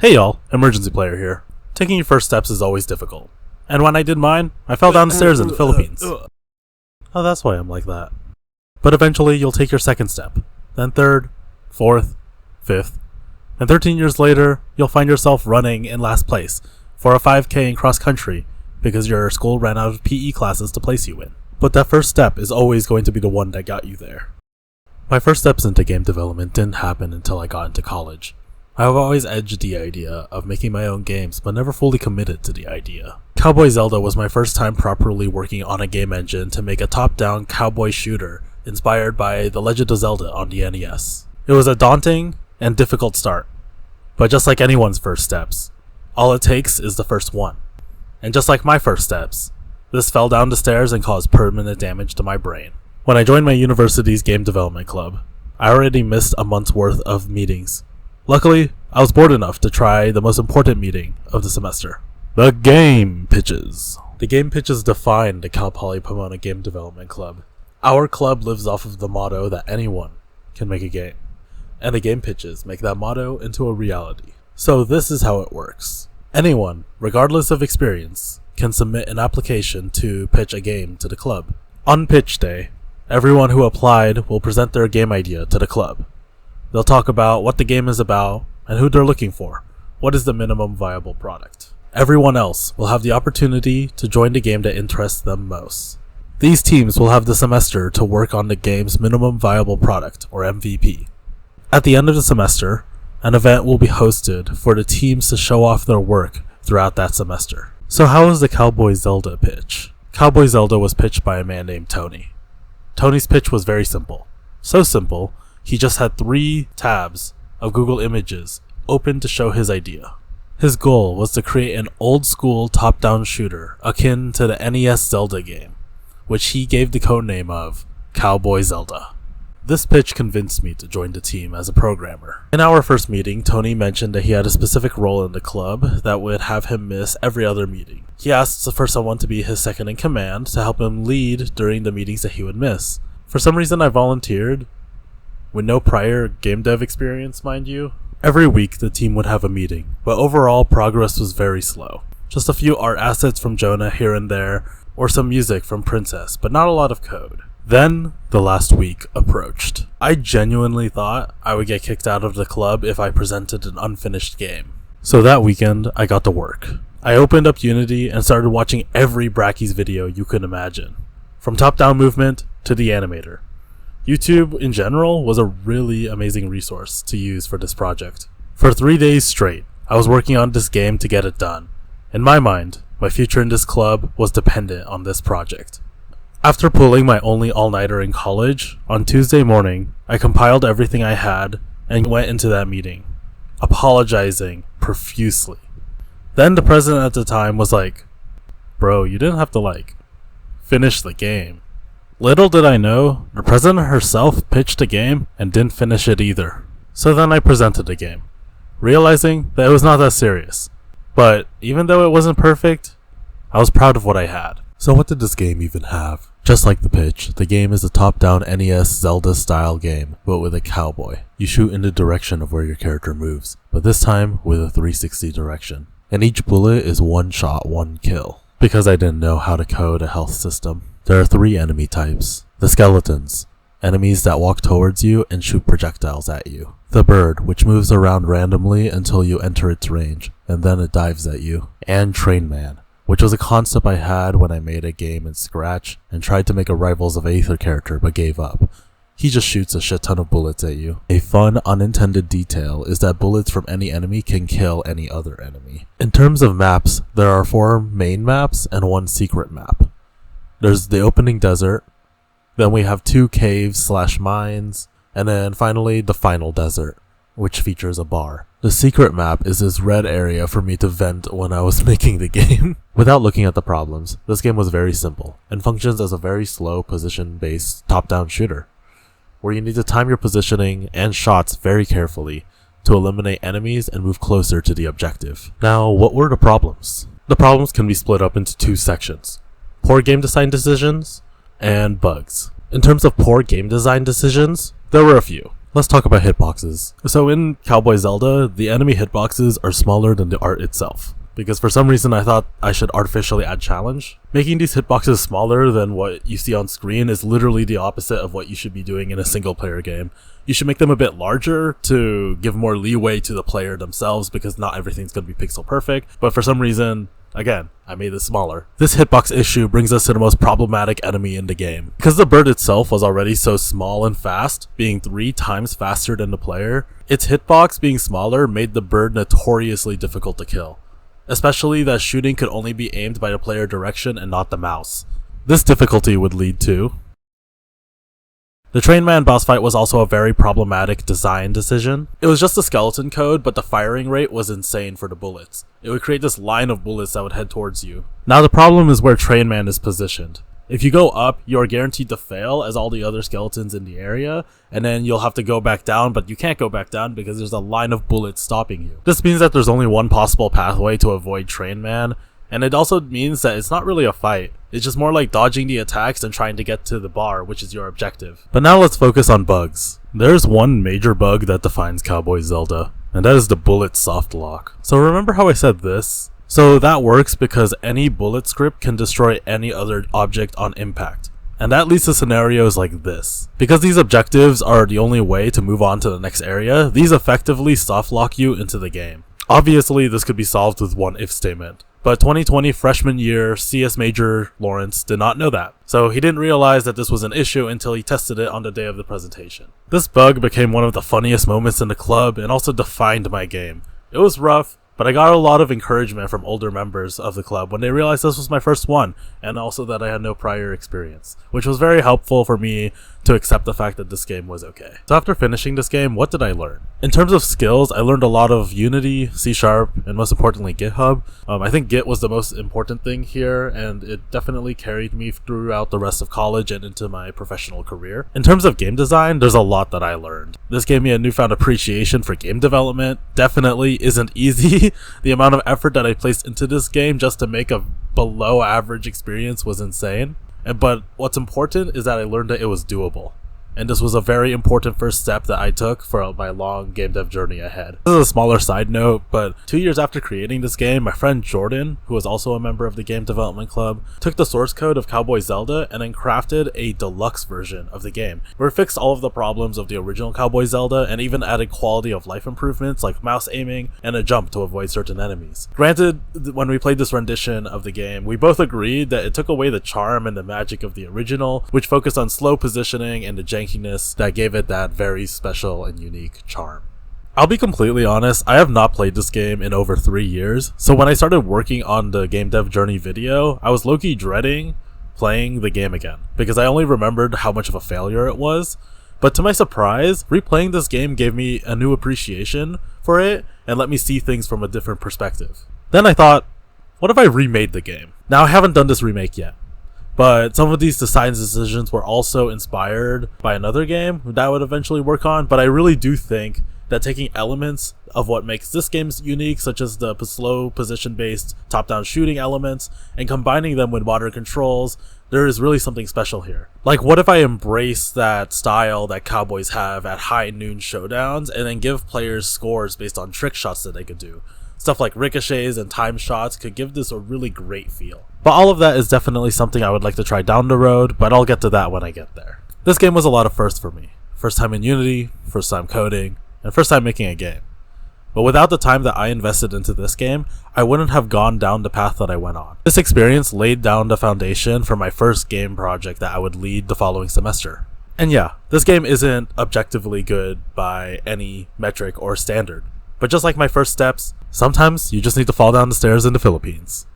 Hey y'all, Emergency Player here. Taking your first steps is always difficult. And when I did mine, I fell down the stairs in the Philippines. Oh, that's why I'm like that. But eventually you'll take your second step, then third, fourth, fifth, and 13 years later, you'll find yourself running in last place for a 5K in cross country because your school ran out of PE classes to place you in. But that first step is always going to be the one that got you there. My first steps into game development didn't happen until I got into college. I've always edged the idea of making my own games, but never fully committed to the idea. Cowboy Zelda was my first time properly working on a game engine to make a top-down cowboy shooter inspired by The Legend of Zelda on the NES. It was a daunting and difficult start, but just like anyone's first steps, all it takes is the first one. And just like my first steps, this fell down the stairs and caused permanent damage to my brain. When I joined my university's game development club, I already missed a month's worth of meetings. Luckily, I was bored enough to try the most important meeting of the semester. The game pitches. The game pitches define the Cal Poly Pomona Game Development Club. Our club lives off of the motto that anyone can make a game. And the game pitches make that motto into a reality. So this is how it works. Anyone, regardless of experience, can submit an application to pitch a game to the club. On pitch day, everyone who applied will present their game idea to the club. They'll talk about what the game is about and who they're looking for. What is the minimum viable product? Everyone else will have the opportunity to join the game that interests them most. These teams will have the semester to work on the game's minimum viable product, or MVP. At the end of the semester, an event will be hosted for the teams to show off their work throughout that semester. So how was the Cowboy Zelda pitch? Cowboy Zelda was pitched by a man named Tony. Tony's pitch was very simple. So simple, he just had 3 tabs of Google Images open to show his idea. His goal was to create an old-school top-down shooter akin to the NES Zelda game, which he gave the codename of Cowboy Zelda. This pitch convinced me to join the team as a programmer. In our first meeting, Tony mentioned that he had a specific role in the club that would have him miss every other meeting. He asked for someone to be his second in command to help him lead during the meetings that he would miss. For some reason, I volunteered. With no prior game dev experience, mind you. Every week the team would have a meeting, but overall progress was very slow. Just a few art assets from Jonah here and there, or some music from Princess, but not a lot of code. Then, the last week approached. I genuinely thought I would get kicked out of the club if I presented an unfinished game. So that weekend, I got to work. I opened up Unity and started watching every Brackeys video you could imagine. From top-down movement to the animator. YouTube, in general, was a really amazing resource to use for this project. For 3 days straight, I was working on this game to get it done. In my mind, my future in this club was dependent on this project. After pulling my only all-nighter in college, on Tuesday morning, I compiled everything I had and went into that meeting, apologizing profusely. Then the president at the time was like, "Bro, you didn't have to finish the game." Little did I know, the president herself pitched a game and didn't finish it either. So then I presented the game, realizing that it was not that serious. But even though it wasn't perfect, I was proud of what I had. So what did this game even have? Just like the pitch, the game is a top-down NES Zelda style game, but with a cowboy. You shoot in the direction of where your character moves, but this time with a 360 direction. And each bullet is 1 shot, 1 kill. Because I didn't know how to code a health system. There are 3 enemy types. The skeletons, enemies that walk towards you and shoot projectiles at you. The bird, which moves around randomly until you enter its range, and then it dives at you. And Train Man, which was a concept I had when I made a game in Scratch and tried to make a Rivals of Aether character but gave up. He just shoots a shit ton of bullets at you. A fun, unintended detail is that bullets from any enemy can kill any other enemy. In terms of maps, there are 4 main maps and 1 secret map. There's the opening desert, then we have 2 caves/mines, and then finally the final desert, which features a bar. The secret map is this red area for me to vent when I was making the game. Without looking at the problems, this game was very simple, and functions as a very slow position-based top-down shooter, where you need to time your positioning and shots very carefully to eliminate enemies and move closer to the objective. Now, what were the problems? The problems can be split up into 2 sections. Poor game design decisions, and bugs. In terms of poor game design decisions, there were a few. Let's talk about hitboxes. So in Cowboy Zelda, the enemy hitboxes are smaller than the art itself, because for some reason I thought I should artificially add challenge. Making these hitboxes smaller than what you see on screen is literally the opposite of what you should be doing in a single player game. You should make them a bit larger to give more leeway to the player themselves, because not everything's going to be pixel perfect, but for some reason, again, I made this smaller. This hitbox issue brings us to the most problematic enemy in the game. Because the bird itself was already so small and fast, being 3 times faster than the player, its hitbox being smaller made the bird notoriously difficult to kill. Especially that shooting could only be aimed by the player direction and not the mouse. This difficulty would lead to the Train Man boss fight was also a very problematic design decision. It was just a skeleton code, but the firing rate was insane for the bullets. It would create this line of bullets that would head towards you. Now the problem is where Train Man is positioned. If you go up, you are guaranteed to fail as all the other skeletons in the area, and then you'll have to go back down, but you can't go back down because there's a line of bullets stopping you. This means that there's only one possible pathway to avoid Train Man, and it also means that it's not really a fight. It's just more like dodging the attacks and trying to get to the bar, which is your objective. But now let's focus on bugs. There's one major bug that defines Cowboy Zelda, and that is the bullet soft lock. So remember how I said this? So that works because any bullet script can destroy any other object on impact. And that leads to scenarios like this. Because these objectives are the only way to move on to the next area, these effectively soft lock you into the game. Obviously, this could be solved with one if statement. But 2020 freshman year CS major Lawrence did not know that, so he didn't realize that this was an issue until he tested it on the day of the presentation. This bug became one of the funniest moments in the club and also defined my game. It was rough, but I got a lot of encouragement from older members of the club when they realized this was my first one, and also that I had no prior experience, which was very helpful for me to accept the fact that this game was okay. So after finishing this game, what did I learn? In terms of skills, I learned a lot of Unity, C#, and most importantly GitHub. I think Git was the most important thing here, and it definitely carried me throughout the rest of college and into my professional career. In terms of game design, there's a lot that I learned. This gave me a newfound appreciation for game development. Definitely isn't easy. The amount of effort that I placed into this game just to make a below average experience was insane. But what's important is that I learned that it was doable. And this was a very important first step that I took for my long game dev journey ahead. This is a smaller side note, but 2 years after creating this game, my friend Jordan, who was also a member of the game development club, took the source code of Cowboy Zelda and then crafted a deluxe version of the game, where it fixed all of the problems of the original Cowboy Zelda and even added quality of life improvements like mouse aiming and a jump to avoid certain enemies. Granted, when we played this rendition of the game, we both agreed that it took away the charm and the magic of the original, which focused on slow positioning and the jankiness that gave it that very special and unique charm. I'll be completely honest, I have not played this game in over 3 years, so when I started working on the game dev journey video, I was low-key dreading playing the game again, because I only remembered how much of a failure it was. But to my surprise, replaying this game gave me a new appreciation for it and let me see things from a different perspective. Then I thought, what if I remade the game? Now I haven't done this remake yet, but some of these design decisions were also inspired by another game that I would eventually work on. But I really do think that taking elements of what makes this game unique, such as the slow position-based top-down shooting elements, and combining them with modern controls, there is really something special here. Like, what if I embrace that style that Cowboys have at high noon showdowns and then give players scores based on trick shots that they could do? Stuff like ricochets and time shots could give this a really great feel. But all of that is definitely something I would like to try down the road, but I'll get to that when I get there. This game was a lot of firsts for me. First time in Unity, first time coding, and first time making a game. But without the time that I invested into this game, I wouldn't have gone down the path that I went on. This experience laid down the foundation for my first game project that I would lead the following semester. And yeah, this game isn't objectively good by any metric or standard. But just like my first steps, sometimes you just need to fall down the stairs in the Philippines.